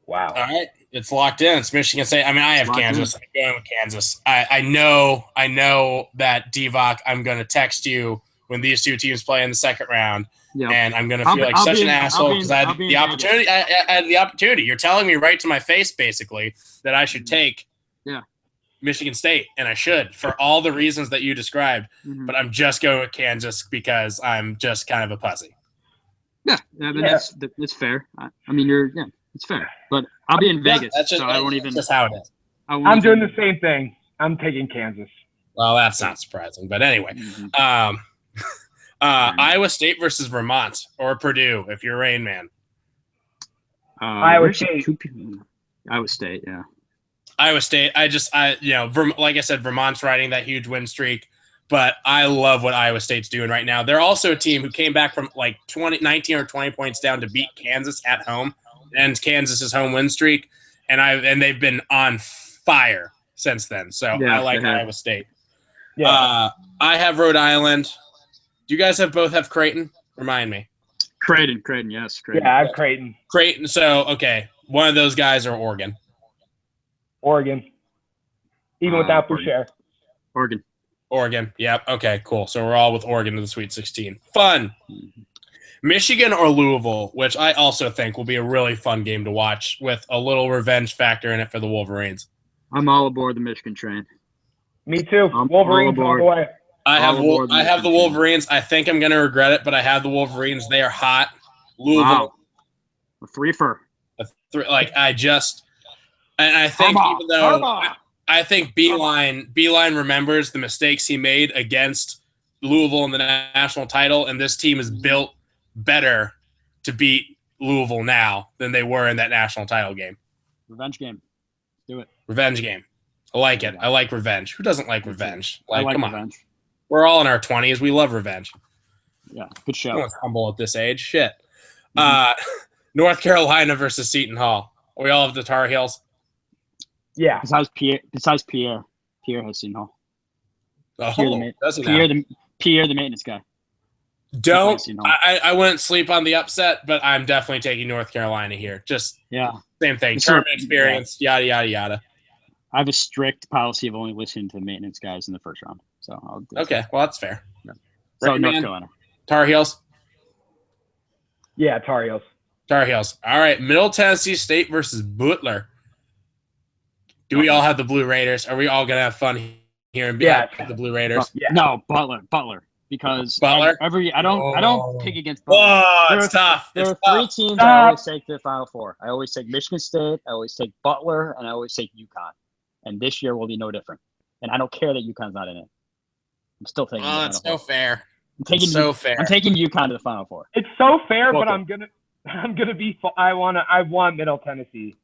Wow. All right. It's locked in. It's Michigan State. I mean, I have Kansas. I'm going with Kansas. I know that Divock, I'm going to text you when these two teams play in the second round. Yep. And I'm going to feel like such an asshole because I had the opportunity. I had the opportunity. You're telling me right to my face, basically, that I should take Michigan State, and I should for all the reasons that you described. Mm-hmm. But I'm just going with Kansas because I'm just kind of a pussy. Yeah, I mean, that's fair. I mean, it's fair. But I'll be in Vegas, so I won't even. That's how it is. I'm doing the same thing. I'm taking Kansas. Well, that's not surprising, but anyway. Mm-hmm. Iowa State versus Vermont or Purdue, if you're Rain Man. Iowa State. Iowa State, yeah. Iowa State. Like I said, Vermont's riding that huge win streak, but I love what Iowa State's doing right now. They're also a team who came back from like 19 or 20 points down to beat Kansas at home, and Kansas's home win streak, and they've been on fire since then. So I like Iowa State. Yeah. I have Rhode Island. Do you guys both have Creighton? Remind me. Creighton, yes. Creighton. Yeah, I have Creighton. Creighton. So, okay, one of those guys are Oregon. Even without Boucher. Oregon. Yep. Okay, cool. So we're all with Oregon to the Sweet 16. Fun. Mm-hmm. Michigan or Louisville, which I also think will be a really fun game to watch with a little revenge factor in it for the Wolverines. I'm all aboard the Michigan train. Me too. Wolverines all the way. I have the Wolverines. I think I'm going to regret it, but I have the Wolverines. They are hot. Louisville. Wow. A threefer. I think even though I think Beeline remembers the mistakes he made against Louisville in the national title, and this team is built better to beat Louisville now than they were in that national title game. Revenge game. Do it. Revenge game. I like it. I like revenge. Who doesn't like revenge? I like come revenge. On. We're all in our 20s. We love revenge. Yeah, good show. No one's humble at this age. Shit. Mm-hmm. North Carolina versus Seton Hall. We all have the Tar Heels. Yeah. Besides Pierre has Seton Hall. Pierre, the maintenance guy. I wouldn't sleep on the upset, but I'm definitely taking North Carolina here. Just same thing. Tournament experience, yada, yada, yada. I have a strict policy of only listening to the maintenance guys in the first round. So I'll do okay, well, that's fair. Yeah. So North Carolina. Tar Heels? Yeah, Tar Heels. Tar Heels. All right, Middle Tennessee State versus Butler. Do we all have the Blue Raiders? Are we all going to have fun here and be the Blue Raiders? No, Butler. Because Butler? I don't pick against Butler. Oh, it's tough. There are three teams I always take to the Final Four. I always take Michigan State, I always take Butler, and I always take UConn. And this year will be no different. And I don't care that UConn's not in it. I'm still taking it's so fair. I'm taking UConn to the Final Four. It's so fair, but I'm gonna I'm gonna be. I want Middle Tennessee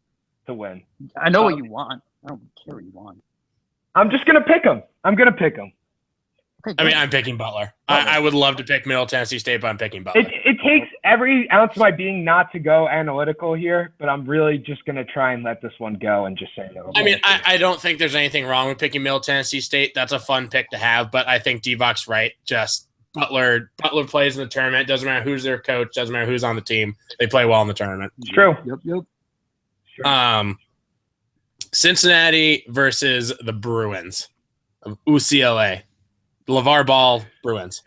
to win. I know what you want. I don't care what you want. I'm just gonna pick them. Okay, I mean, I'm picking Butler. I would love to pick Middle Tennessee State, but I'm picking Butler. It takes every ounce of my being not to go analytical here, but I'm really just going to try and let this one go and just say no. I mean, I don't think there's anything wrong with picking Middle Tennessee State. That's a fun pick to have, but I think Devok's right. Just Butler plays in the tournament. Doesn't matter who's their coach. Doesn't matter who's on the team. They play well in the tournament. It's true. Yep. Sure. Cincinnati versus the Bruins of UCLA. LeVar Ball, Bruins.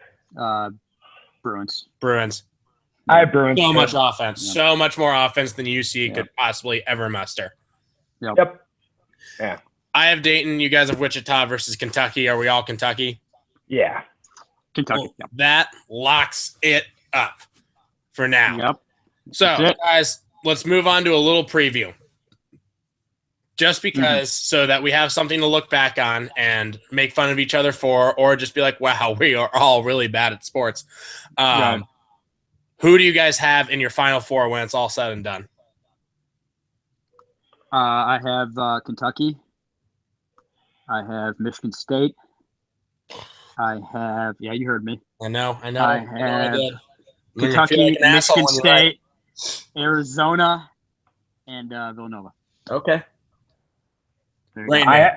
Bruins. I have Bruins. So much offense. So much more offense than UC could possibly ever muster. Yep. Yeah. I have Dayton. You guys have Wichita versus Kentucky. Are we all Kentucky? Yeah. Kentucky. Well, that locks it up for now. Yep. So, guys, let's move on to a little preview. Just because, so that we have something to look back on and make fun of each other for, or just be like, wow, we are all really bad at sports. Who do you guys have in your Final Four when it's all said and done? I have Kentucky. I have Michigan State. I have, you heard me. I know. I have Kentucky, Michigan State, Arizona, and Villanova. Okay. I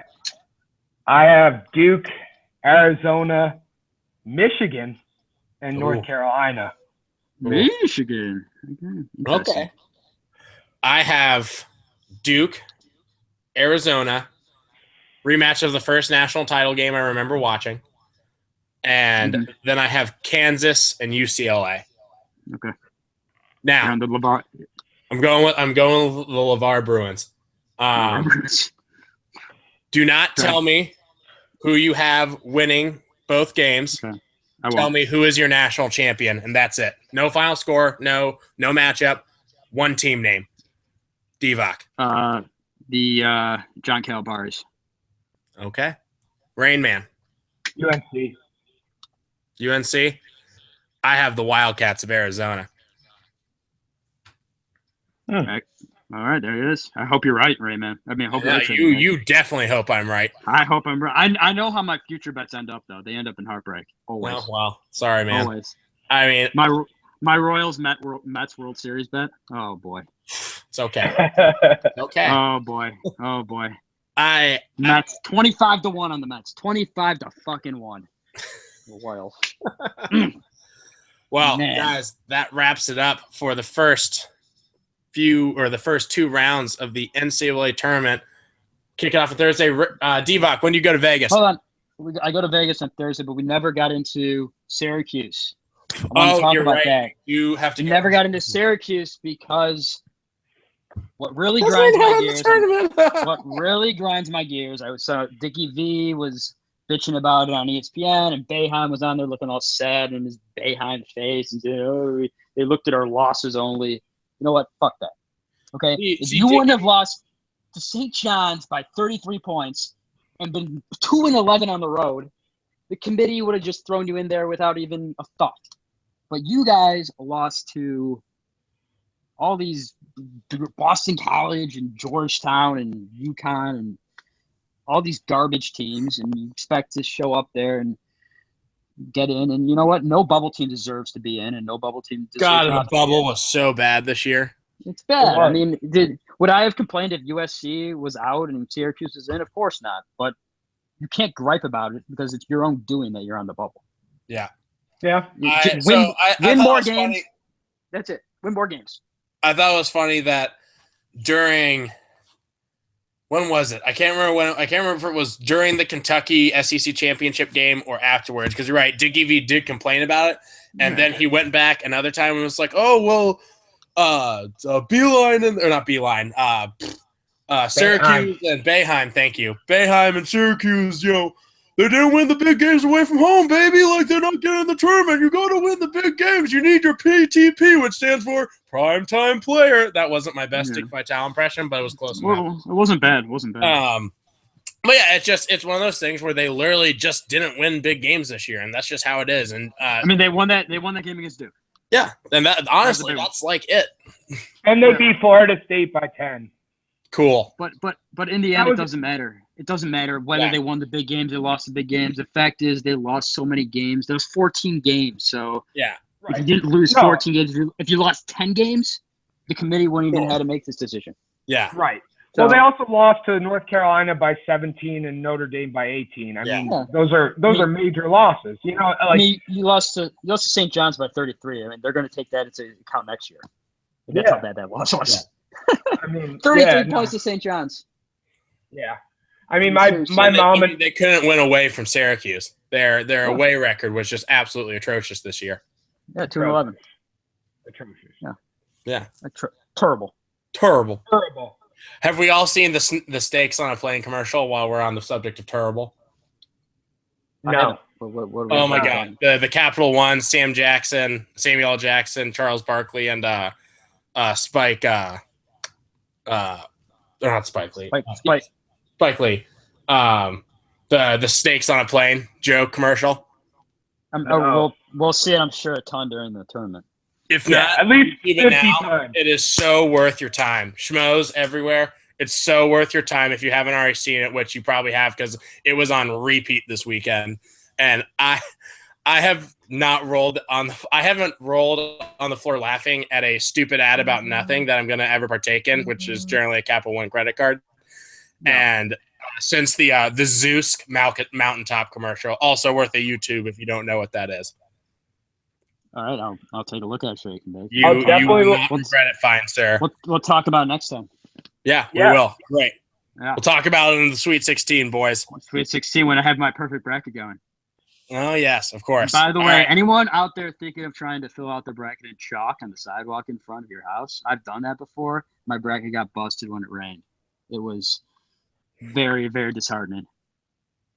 have Duke, Arizona, Michigan, and North Carolina. Michigan. Okay. I have Duke, Arizona, rematch of the first national title game I remember watching, and then I have Kansas and UCLA. Okay. Now I'm going with the LeVar Bruins. Do not tell me who you have winning both games. Okay. Tell me who is your national champion, and that's it. No final score, no matchup, one team name. Devok. The John Calipari's. Okay. Rain Man. UNC. I have the Wildcats of Arizona. Okay. All right, there it is. I hope you're right, Rayman. I mean, I hope you're right. You definitely hope I'm right. I hope I'm right. I know how my future bets end up, though. They end up in heartbreak. Always. Well, sorry, man. Always. I mean, my Royals Mets World Series bet. Oh boy. It's okay. Okay. Oh boy. Mets 25-1 on the Mets. 25-1. The Royals. Well, guys, that wraps it up for the first two rounds of the NCAA tournament. Kick it off on Thursday. Devok, when do you go to Vegas? Hold on. I go to Vegas on Thursday, but we never got into Syracuse. You're right. That. You have to. We never got into Syracuse because what really grinds my gears. What really grinds my gears. I saw Dickie V was bitching about it on ESPN, and Boeheim was on there looking all sad in his Boeheim face and saying, "Oh, they looked at our losses only." You know what? Fuck that. Okay, if you wouldn't have lost to St. John's by 33 points and been 2-11 on the road, the committee would have just thrown you in there without even a thought. But you guys lost to all these Boston College and Georgetown and UConn and all these garbage teams, and you expect to show up there and get in. And you know what? No bubble team deserves to be in, and no bubble team deserves God, the bubble was so bad this year. It's bad. I mean, would I have complained if USC was out and Syracuse was in? Of course not. But you can't gripe about it because it's your own doing that you're on the bubble. Yeah. Yeah. Win more games. Funny. That's it. Win more games. I thought it was funny that during when was it? I can't remember if it was during the Kentucky SEC championship game or afterwards. Because you're right, Dickie V did complain about it, and then he went back another time and was like, "Oh well, Beeline or not Beeline, Syracuse and Boeheim. Thank you, Boeheim and Syracuse. They didn't win the big games away from home, baby. Like they're not getting in the tournament. You got to win the big games. You need your PTP, which stands for Primetime Player. That wasn't my best Dick Vitale impression, but it was close enough. It wasn't bad. But yeah, it's one of those things where they literally just didn't win big games this year, and that's just how it is. And I mean, they won that game against Duke. Yeah, and that honestly, that's like it. And they beat Florida State by 10. Cool. But in the end, it doesn't matter. It doesn't matter whether they won the big games or lost the big games. The fact is, they lost so many games. There was 14 games. So if you didn't lose 14 games, if you lost 10 games, the committee wouldn't even have to make this decision. Yeah. Right. So, well, they also lost to North Carolina by 17 and Notre Dame by 18. I mean, those are major losses. You know, like you lost to St. John's by 33. I mean, they're going to take that into account next year. That's how bad that loss was. I mean, 33 points to St. John's. Yeah. I mean, my mom and they couldn't win away from Syracuse. Their away record was just absolutely atrocious this year. Yeah, 2-11. Atrocious. Yeah. Terrible. Have we all seen the stakes on a plane commercial while we're on the subject of terrible? No. Oh my God. The Capital One, Samuel L. Jackson, Charles Barkley, and Spike. They're not Spike Lee. Spike Lee. The stakes on a plane joke commercial. We'll see it, I'm sure, a ton during the tournament. If not, at least 50 now, times. it is so worth your time. Schmoes everywhere. It's so worth your time if you haven't already seen it, which you probably have because it was on repeat this weekend. And I have not rolled on I haven't rolled on the floor laughing at a stupid ad about nothing that I'm going to ever partake in, which is generally a Capital One credit card. Yeah. And since the Zeus mountaintop commercial, also worth a YouTube if you don't know what that is. All right, I'll take a look at it. You will not regret it, fine sir. We'll talk about it next time. Yeah, we will. Great. Yeah. We'll talk about it in the Sweet 16, boys. Sweet 16 when I have my perfect bracket going. Oh, yes, of course. And by the way, anyone out there thinking of trying to fill out the bracket in chalk on the sidewalk in front of your house, I've done that before. My bracket got busted when it rained. It was very, very disheartening.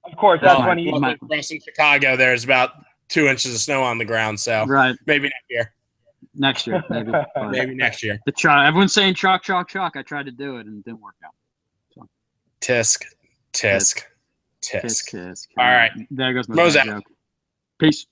Of course, that's when you in Chicago, there's about 2 inches of snow on the ground, so maybe next year. Next year, maybe. Maybe next year. The chalk. Everyone's saying chalk, chalk, chalk. I tried to do it and it didn't work out. So. Tisk. All right. There goes my joke. Peace.